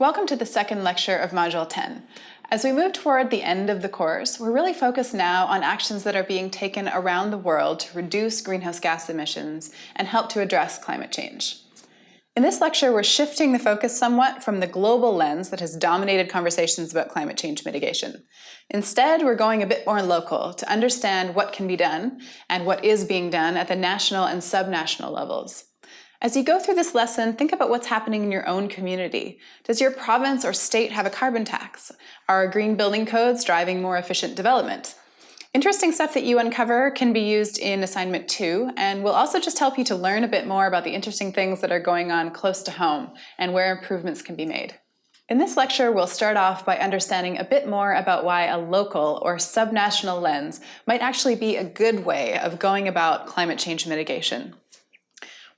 Welcome to the second lecture of Module 10. As we move toward the end of the course, we're really focused now on actions that are being taken around the world to reduce greenhouse gas emissions and help to address climate change. In this lecture, we're shifting the focus somewhat from the global lens that has dominated conversations about climate change mitigation. Instead, we're going a bit more local to understand what can be done and what is being done at the national and subnational levels. As you go through this lesson, think about what's happening in your own community. Does your province or state have a carbon tax? Are green building codes driving more efficient development? Interesting stuff that you uncover can be used in assignment 2, and will also just help you to learn a bit more about the interesting things that are going on close to home and where improvements can be made. In this lecture, we'll start off by understanding a bit more about why a local or subnational lens might actually be a good way of going about climate change mitigation.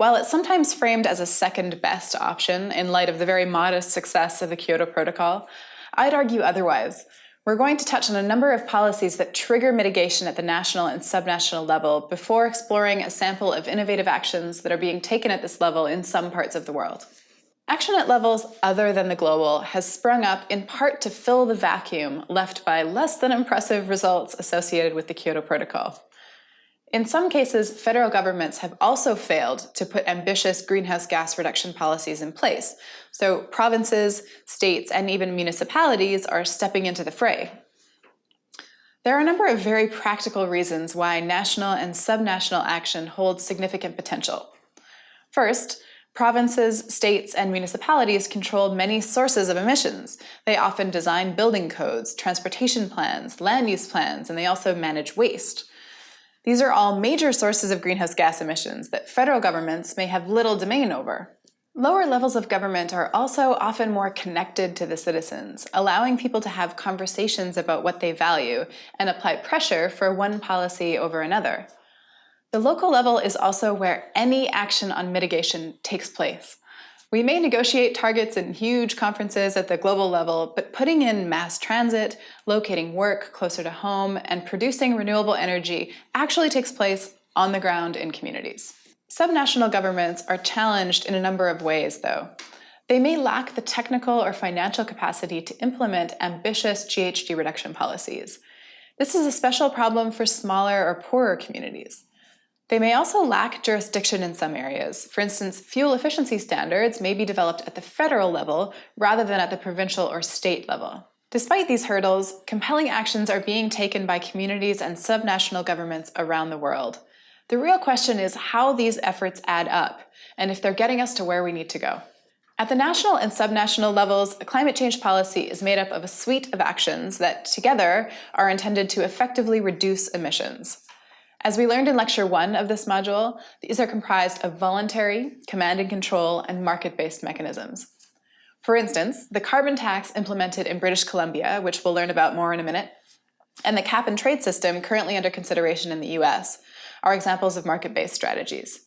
While it's sometimes framed as a second best option in light of the very modest success of the Kyoto Protocol, I'd argue otherwise. We're going to touch on a number of policies that trigger mitigation at the national and subnational level before exploring a sample of innovative actions that are being taken at this level in some parts of the world. Action at levels other than the global has sprung up in part to fill the vacuum left by less than impressive results associated with the Kyoto Protocol. In some cases, federal governments have also failed to put ambitious greenhouse gas reduction policies in place, so provinces, states, and even municipalities are stepping into the fray. There are a number of very practical reasons why national and subnational action holds significant potential. First, provinces, states, and municipalities control many sources of emissions. They often design building codes, transportation plans, land use plans, and they also manage waste. These are all major sources of greenhouse gas emissions that federal governments may have little domain over. Lower levels of government are also often more connected to the citizens, allowing people to have conversations about what they value and apply pressure for one policy over another. The local level is also where any action on mitigation takes place. We may negotiate targets in huge conferences at the global level, but putting in mass transit, locating work closer to home, and producing renewable energy actually takes place on the ground in communities. Subnational governments are challenged in a number of ways, though. They may lack the technical or financial capacity to implement ambitious GHG reduction policies. This is a special problem for smaller or poorer communities. They may also lack jurisdiction in some areas. For instance, fuel efficiency standards may be developed at the federal level rather than at the provincial or state level. Despite these hurdles, compelling actions are being taken by communities and subnational governments around the world. The real question is how these efforts add up, and if they're getting us to where we need to go. At the national and subnational levels, a climate change policy is made up of a suite of actions that, together, are intended to effectively reduce emissions. As we learned in Lecture 1 of this module, these are comprised of voluntary, command and control, and market-based mechanisms. For instance, the carbon tax implemented in British Columbia, which we'll learn about more in a minute, and the cap-and-trade system currently under consideration in the US, are examples of market-based strategies.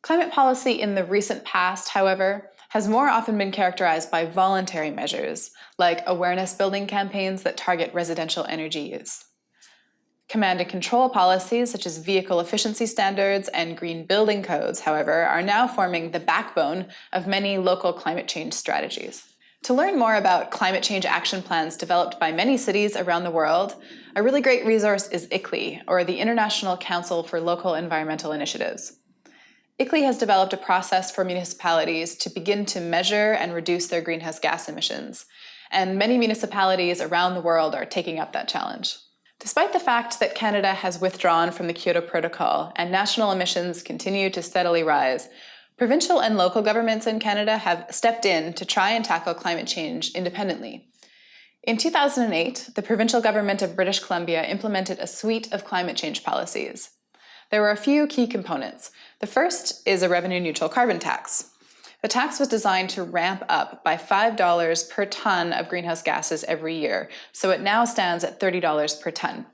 Climate policy in the recent past, however, has more often been characterized by voluntary measures, like awareness-building campaigns that target residential energy use. Command and control policies, such as vehicle efficiency standards and green building codes, however, are now forming the backbone of many local climate change strategies. To learn more about climate change action plans developed by many cities around the world, a really great resource is ICLEI, or the International Council for Local Environmental Initiatives. ICLEI has developed a process for municipalities to begin to measure and reduce their greenhouse gas emissions, and many municipalities around the world are taking up that challenge. Despite the fact that Canada has withdrawn from the Kyoto Protocol and national emissions continue to steadily rise, provincial and local governments in Canada have stepped in to try and tackle climate change independently. In 2008, the provincial government of British Columbia implemented a suite of climate change policies. There were a few key components. The first is a revenue-neutral carbon tax. The tax was designed to ramp up by $5 per ton of greenhouse gases every year, so it now stands at $30 per ton.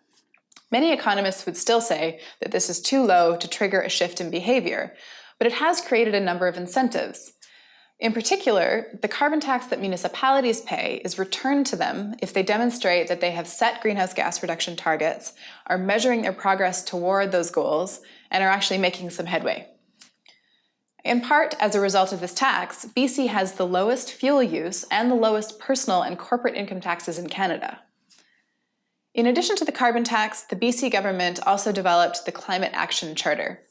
Many economists would still say that this is too low to trigger a shift in behavior, but it has created a number of incentives. In particular, the carbon tax that municipalities pay is returned to them if they demonstrate that they have set greenhouse gas reduction targets, are measuring their progress toward those goals, and are actually making some headway. In part, as a result of this tax, BC has the lowest fuel use and the lowest personal and corporate income taxes in Canada. In addition to the carbon tax, the BC government also developed the Climate Action Charter.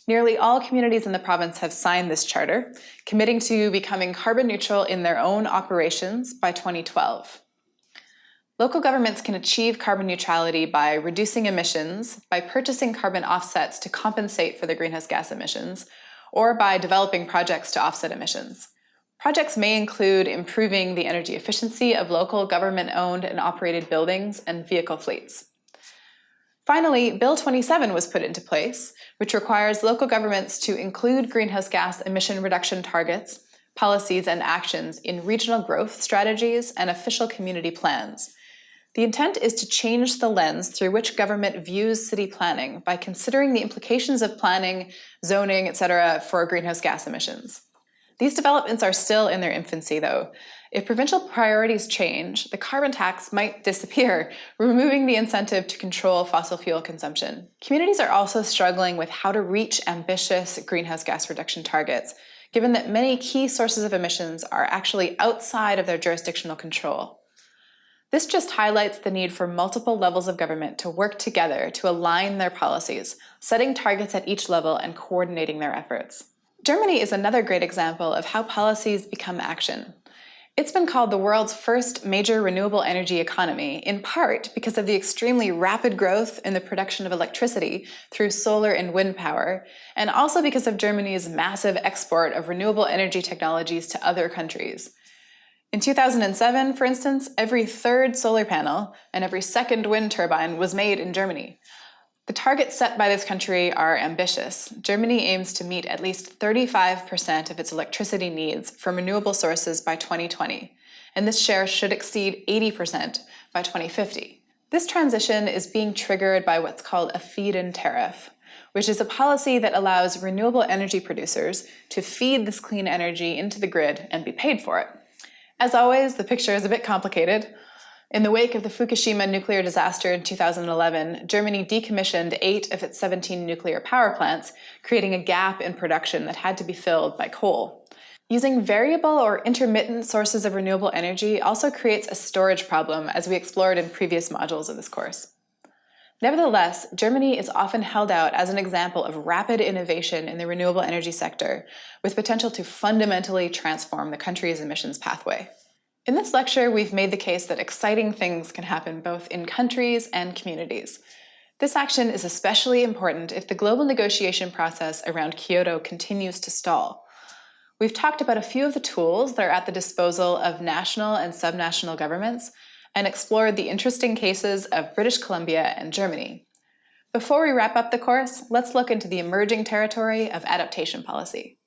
Nearly all communities in the province have signed this charter, committing to becoming carbon neutral in their own operations by 2012. Local governments can achieve carbon neutrality by reducing emissions, by purchasing carbon offsets to compensate for the greenhouse gas emissions, or by developing projects to offset emissions. Projects may include improving the energy efficiency of local government-owned and operated buildings and vehicle fleets. Finally, Bill 27 was put into place, which requires local governments to include greenhouse gas emission reduction targets, policies, and actions in regional growth strategies and official community plans. The intent is to change the lens through which government views city planning by considering the implications of planning, zoning, etc. for greenhouse gas emissions. These developments are still in their infancy, though. If provincial priorities change, the carbon tax might disappear, removing the incentive to control fossil fuel consumption. Communities are also struggling with how to reach ambitious greenhouse gas reduction targets, given that many key sources of emissions are actually outside of their jurisdictional control. This just highlights the need for multiple levels of government to work together to align their policies, setting targets at each level and coordinating their efforts. Germany is another great example of how policies become action. It's been called the world's first major renewable energy economy, in part because of the extremely rapid growth in the production of electricity through solar and wind power, and also because of Germany's massive export of renewable energy technologies to other countries. In 2007, for instance, every third solar panel and every second wind turbine was made in Germany. The targets set by this country are ambitious. Germany aims to meet at least 35% of its electricity needs from renewable sources by 2020, and this share should exceed 80% by 2050. This transition is being triggered by what's called a feed-in tariff, which is a policy that allows renewable energy producers to feed this clean energy into the grid and be paid for it. As always, the picture is a bit complicated. In the wake of the Fukushima nuclear disaster in 2011, Germany decommissioned 8 of its 17 nuclear power plants, creating a gap in production that had to be filled by coal. Using variable or intermittent sources of renewable energy also creates a storage problem, as we explored in previous modules of this course. Nevertheless, Germany is often held out as an example of rapid innovation in the renewable energy sector, with potential to fundamentally transform the country's emissions pathway. In this lecture, we've made the case that exciting things can happen both in countries and communities. This action is especially important if the global negotiation process around Kyoto continues to stall. We've talked about a few of the tools that are at the disposal of national and subnational governments and explored the interesting cases of British Columbia and Germany. Before we wrap up the course, let's look into the emerging territory of adaptation policy.